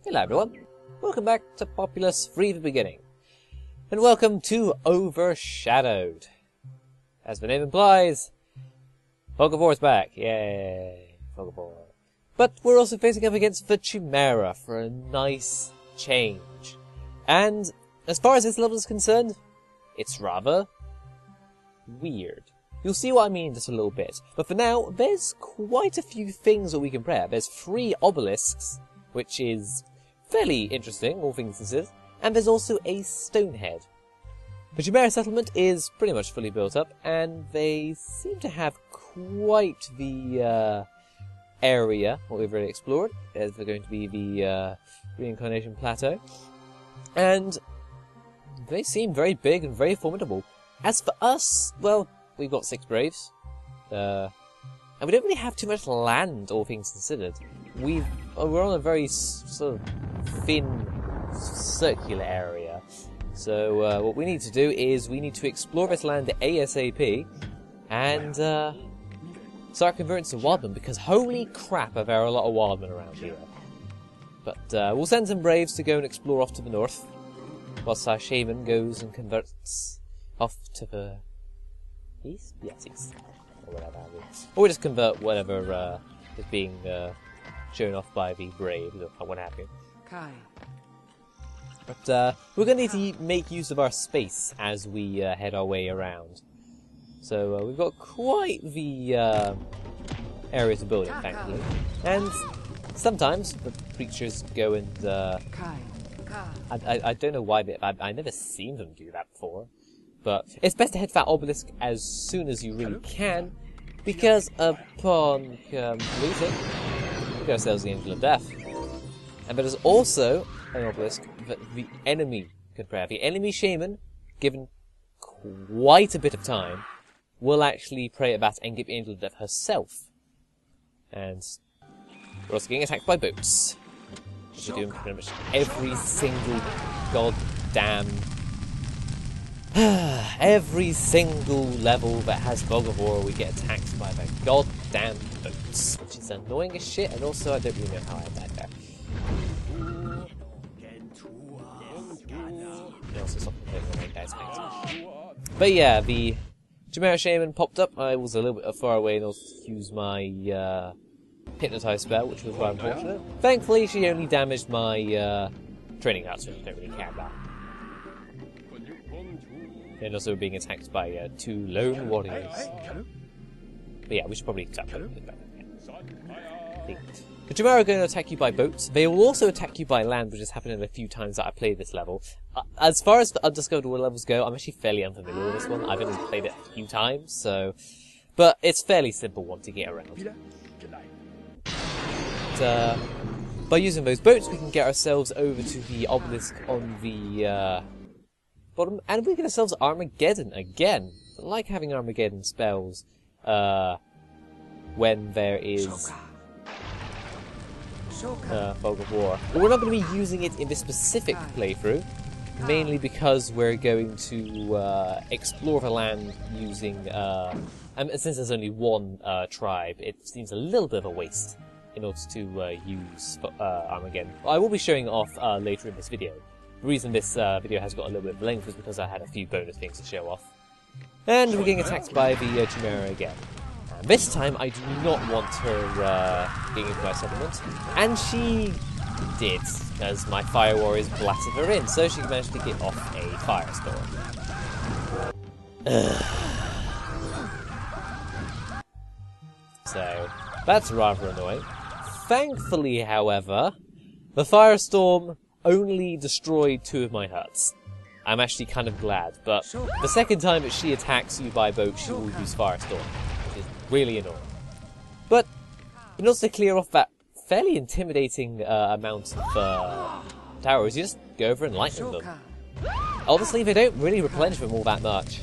Hello everyone, welcome back to Populous Free the Beginning, and welcome to Overshadowed. As the name implies, Fog of War's back, yay, Fog of War. But we're also facing up against the Chimera for a nice change. And as far as this level is concerned, it's rather weird. You'll see what I mean in just a little bit. But for now, there's quite a few things that we can prepare. There's 3 obelisks, which is fairly interesting, all things considered. And there's also a stone head. The Chimera settlement is pretty much fully built up, and they seem to have quite the area, what we've already explored. There's going to be the Reincarnation Plateau. And they seem very big and very formidable. As for us, well, we've got 6 Braves. And we don't really have too much land, all things considered. We're on a very sort of thin, circular area. So what we need to do is we need to explore this land ASAP and start converting to wildmen, because holy crap are there a lot of wildmen around here. But we'll send some Braves to go and explore off to the north, whilst our shaman goes and converts off to the east? Yes, east. Or whatever. Or we just convert whatever is being shown off by the Brave, or what have you. But we're going to need to make use of our space as we head our way around. So we've got quite the area to build in, thankfully. And sometimes the creatures go and... I don't know why, I've never seen them do that before. But it's best to head for that obelisk as soon as you really can, because upon losing, we get ourselves the Angel of Death. And there is also an obelisk that the enemy can pray. The enemy shaman, given quite a bit of time, will actually pray at that and give the Angel of Death herself. And we're also getting attacked by boats, which we're doing pretty much every single goddamn... every single level that has Fog of War, we get attacked by the goddamn boats, which is annoying as shit, and also I don't really know how I died there. And also something that guys make. But yeah, the Chimera Shaman popped up. I was a little bit far away and also used my Hypnotize spell, which was quite unfortunate. Thankfully, she only damaged my training house, which I don't really care about. And also being attacked by 2 lone warriors. But yeah, we should probably start going with that. The Chimera are going to attack you by boats. They will also attack you by land, which has happened in a few times that I played this level. As far as the Undiscovered levels go, I'm actually fairly unfamiliar with this one. I've only played it a few times, so... But it's a fairly simple one to get around. But, by using those boats, we can get ourselves over to the obelisk on the bottom, and we get ourselves Armageddon again. I like having Armageddon spells when there is Fog of War. But we're not going to be using it in this specific playthrough, mainly because we're going to explore the land using... and since there's only one tribe, it seems a little bit of a waste in order to use Armageddon. I will be showing off later in this video. The reason this video has got a little bit of length is because I had a few bonus things to show off. And we're getting attacked by the Chimera again. And this time I do not want her getting into my settlement. And she did, as my Fire Warriors blasted her in, so she managed to get off a firestorm. So, that's rather annoying. Thankfully, however, the firestorm only destroyed 2 of my huts. I'm actually kind of glad, but the second time that she attacks you by boat, she will use Firestorm, which is really annoying. But in order to clear off that fairly intimidating amount of towers, you just go over and lighten them. Obviously, they don't really replenish them all that much.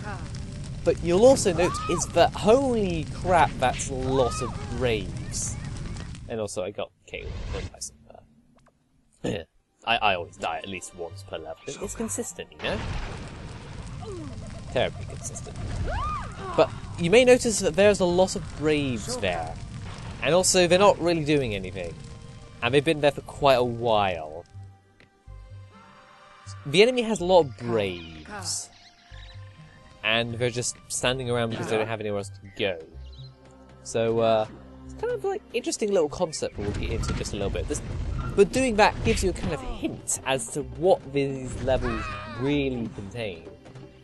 But you'll also note is that, holy crap, that's a lot of Braves. And also, I got killed by some... I always die at least once per level. It's consistent, you know? Terribly consistent. But you may notice that there's a lot of Braves there. And also, they're not really doing anything. And they've been there for quite a while. the enemy has a lot of Braves. And they're just standing around because they don't have anywhere else to go. So, it's kind of like interesting little concept we'll get into just a little bit. But doing that gives you a kind of hint as to what these levels really contain.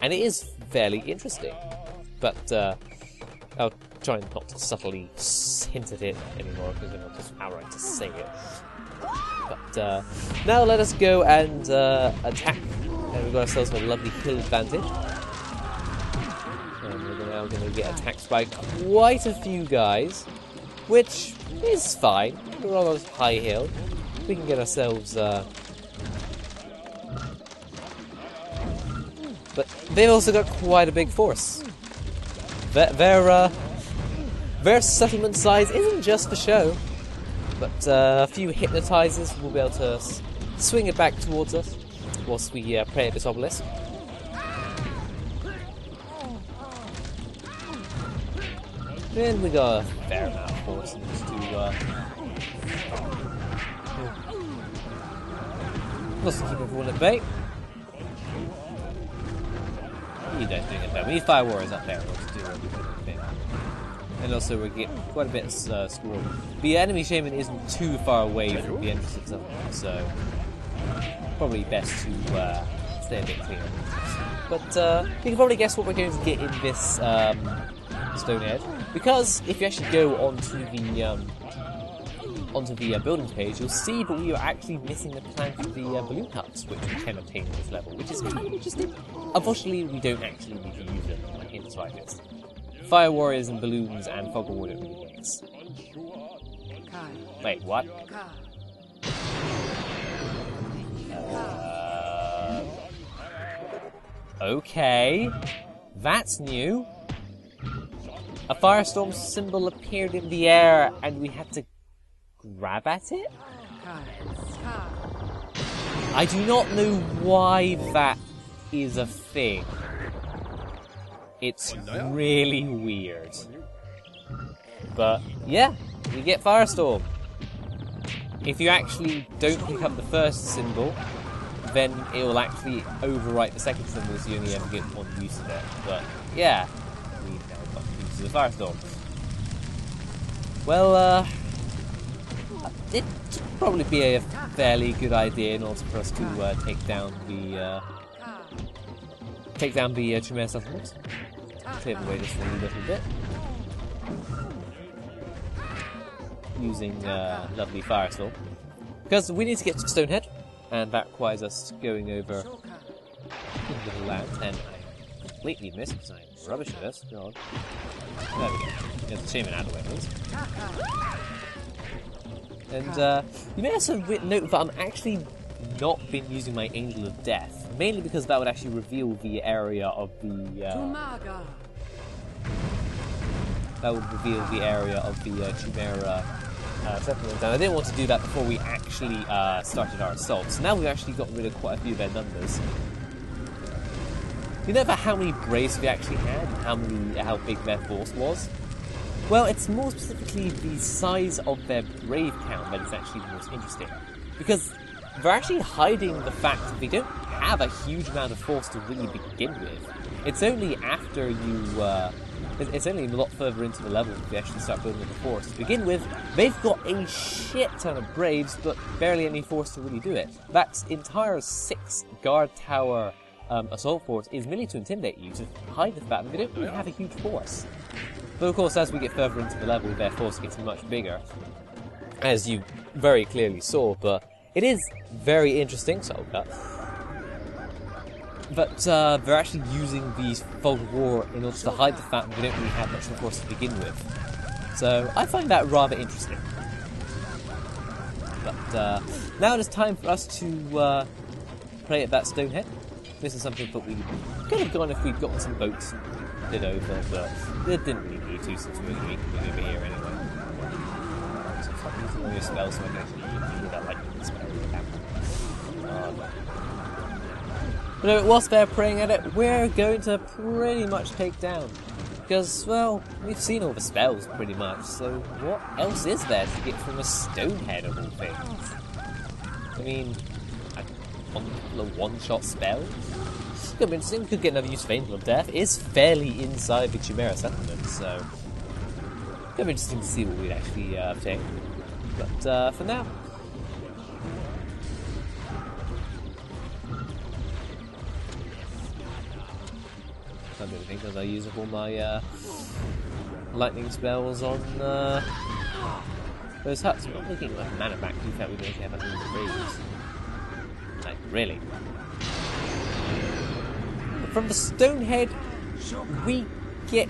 And it is fairly interesting. But, I'll try not to subtly hint at it anymore, because then I'll just outright to say it. But, now let us go and, attack. And we've got ourselves a lovely hill advantage. And we're now going to get attacked by quite a few guys, which is fine. We're on a high hill. We can get ourselves, but they've also got quite a big force. Their settlement size isn't just for show, but a few hypnotizers will be able to swing it back towards us whilst we pray at this obelisk. Then we got a fair amount of force to also keep everyone at bay. You guys doing it better. We need fire warriors up there. We'll just do everything. And also we're getting quite a bit of score. The enemy shaman isn't too far away from the entrance itself, so probably best to stay a bit clear. But you can probably guess what we're going to get in this Stonehead, because if you actually go onto the building page, you'll see that we are actually missing the plant of the balloon huts, which we can obtain at this level, which is kind of interesting. Unfortunately, we don't actually need to use them in the slightest. Fire warriors and balloons and fog of war don't really mix. Wait, what? Okay, that's new. A firestorm symbol appeared in the air, and we had to grab at it? I do not know why that is a thing. It's really weird. But, yeah, you get firestorm. If you actually don't pick up the first symbol, then it will actually overwrite the second symbol, so you only ever get one use of it. But, yeah. We've now got use of the firestorm. Well, it'd probably be a fairly good idea in order for us to take down the Tremere settlement. Clear the way just a little bit. Using lovely firestorm. Because we need to get to Stonehead, and that requires us going over the land, and I completely missed because I'm rubbish at this. God. There we go. There's a shaman out of weapons. And you may also note that I'm actually not been using my Angel of Death, mainly because that would actually reveal the area of the Chimera settlement. And I didn't want to do that before we actually started our assault. So now we've actually got rid of quite a few of their numbers. You know about how many Braves we actually had and how big their force was? Well, it's more specifically the size of their Brave count that is actually the most interesting. Because they're actually hiding the fact that they don't have a huge amount of force to really begin with. It's only after you, it's only a lot further into the level that they actually start building up the force. To begin with, they've got a shit ton of Braves, but barely any force to really do it. That entire 6 guard tower assault force is merely to intimidate you, to hide the fact that they don't really have a huge force. But of course, as we get further into the level, their force gets much bigger, as you very clearly saw, but it is very interesting, but they're actually using these fog of war in order to hide the fact that they don't really have much of a force to begin with. So I find that rather interesting. But now it is time for us to pray at that Stonehead. This is something that we could have gone if we'd gotten some boats and did over, but it didn't really need to since we were going to be over here anyway. So stop using all your spells so I can actually use that lightning spell. But whilst they're praying at it, we're going to pretty much take down. Because, well, we've seen all the spells pretty much, so what else is there to get from a Stonehead of all things? I mean, one-shot spells. Could be interesting. Could get another use of Angel of Death. It is fairly inside the Chimera settlement, so could be interesting to see what we'd actually obtain. But for now, I don't think because I use up all my lightning spells on those huts. We're not looking like mana back. In fact, we don't have 100 breeds. Like, really? From the Stonehead, we get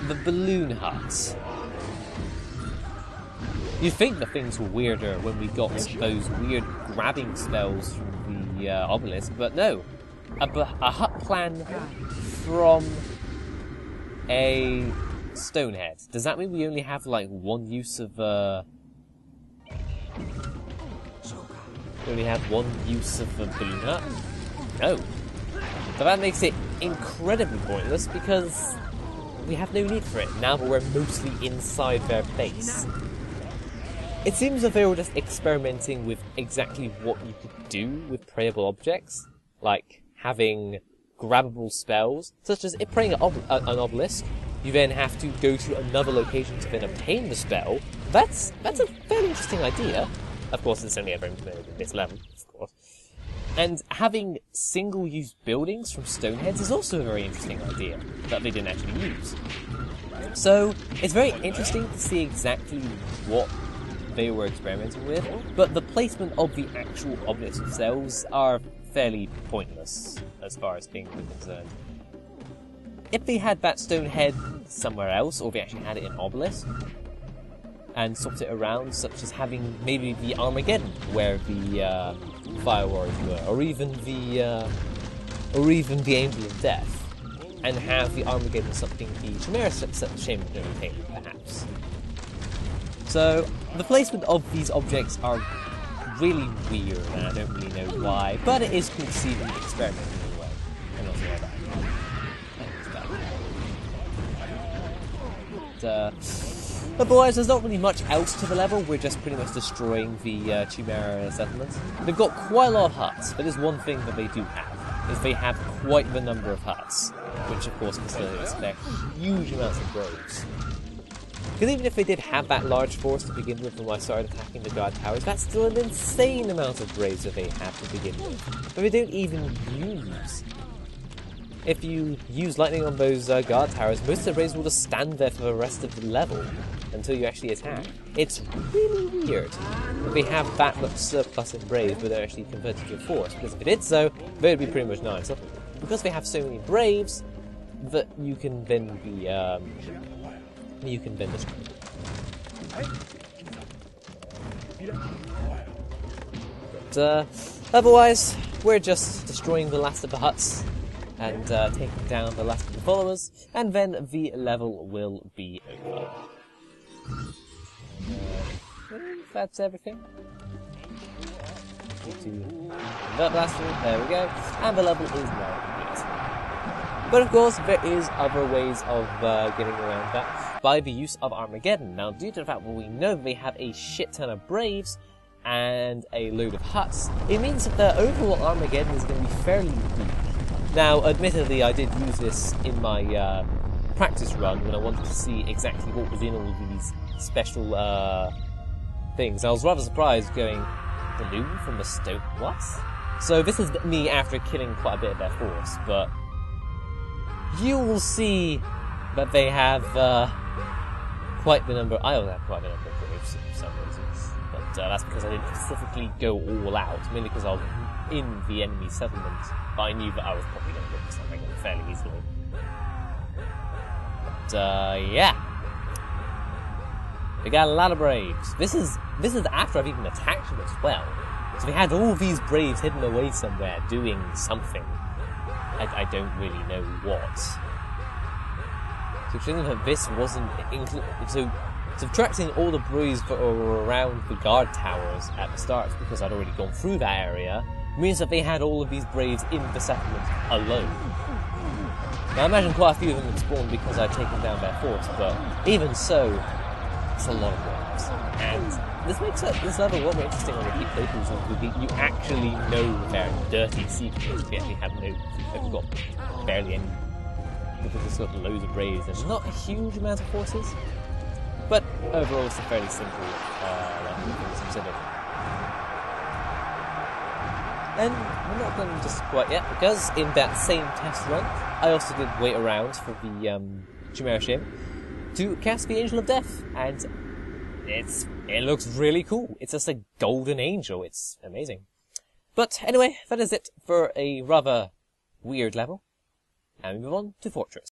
the balloon huts. You'd think the things were weirder when we got those weird grabbing spells from the obelisk, but no. A hut plan from a Stonehead. Does that mean we only have like one use of we only have one use of a balloon hut? No. So that makes it incredibly pointless because we have no need for it now that we're mostly inside their base. It seems that they were just experimenting with exactly what you could do with prayable objects, like having grabbable spells, such as if praying an obelisk, you then have to go to another location to then obtain the spell. That's a fairly interesting idea. Of course, it's only ever implemented at this level, of course. And having single-use buildings from Stoneheads is also a very interesting idea that they didn't actually use. So, it's very interesting to see exactly what they were experimenting with, but the placement of the actual objects themselves are fairly pointless as far as being concerned. If they had that Stonehead somewhere else, or they actually had it in Obelisk, and swapped it around, such as having maybe the Armageddon where the Fire Warriors were, or even the Angel of Death, and have the Armageddon something the Chimera Chamber can obtain, perhaps. So the placement of these objects are really weird, and I don't really know why, but it is cool to see them experimenting in a way, and also like that. Otherwise, there's not really much else to the level. We're just pretty much destroying the Chimera settlements. They've got quite a lot of huts, but there's one thing that they do have, is they have quite the number of huts, which of course facilitates their huge amounts of braves. Because even if they did have that large force to begin with when I started attacking the guard towers, that's still an insane amount of braves that they have to begin with. But they don't even use. If you use lightning on those guard towers, most of the braves will just stand there for the rest of the level until you actually attack. It's really weird that they have that much surplus in braves, but they're actually converted to a force. Because if it did so, they would be pretty much nice. Because they have so many braves, that you can then be you can then destroy them. But otherwise, we're just destroying the last of the huts and taking down the last of the followers, and then the level will be over. That's everything. Convert blaster, there we go, and the level is now complete. But of course, there is other ways of getting around that by the use of Armageddon. Now, due to the fact that we know they have a shit ton of Braves and a load of huts, it means that the overall Armageddon is going to be fairly weak. Now, admittedly, I did use this in my practice run when I wanted to see exactly what was in all of these special things. I was rather surprised going, balloon from the stone? What? So this is me after killing quite a bit of their force, but you will see that they have quite the number. I also have quite the number of Braves for some reasons, but that's because I didn't specifically go all out, mainly because I was in the enemy settlement, but I knew that I was probably going to get something fairly easily. But yeah, we got a lot of Braves. This is after I've even attacked them as well. So we had all these Braves hidden away somewhere doing something. I don't really know what. So considering that this wasn't so subtracting all the Braves that were around the guard towers at the start, because I'd already gone through that area, means that they had all of these Braves in the settlement alone. Now I imagine quite a few of them had spawned because I'd taken down their force, but even so, it's a lot of Braves. And this makes this level a lot more interesting on repeat playthroughs. You actually know they're dirty secrets. You actually have no, you've got barely any. Because it's got loads of braves and not a huge amount of forces. But overall, it's a fairly simple level, things considered. And we're not done just quite yet, because in that same test run, I also did wait around for the Chimera Shim to cast the Angel of Death, and it looks really cool. It's just a golden angel. It's amazing. But anyway, that is it for a rather weird level. And we move on to Fortress.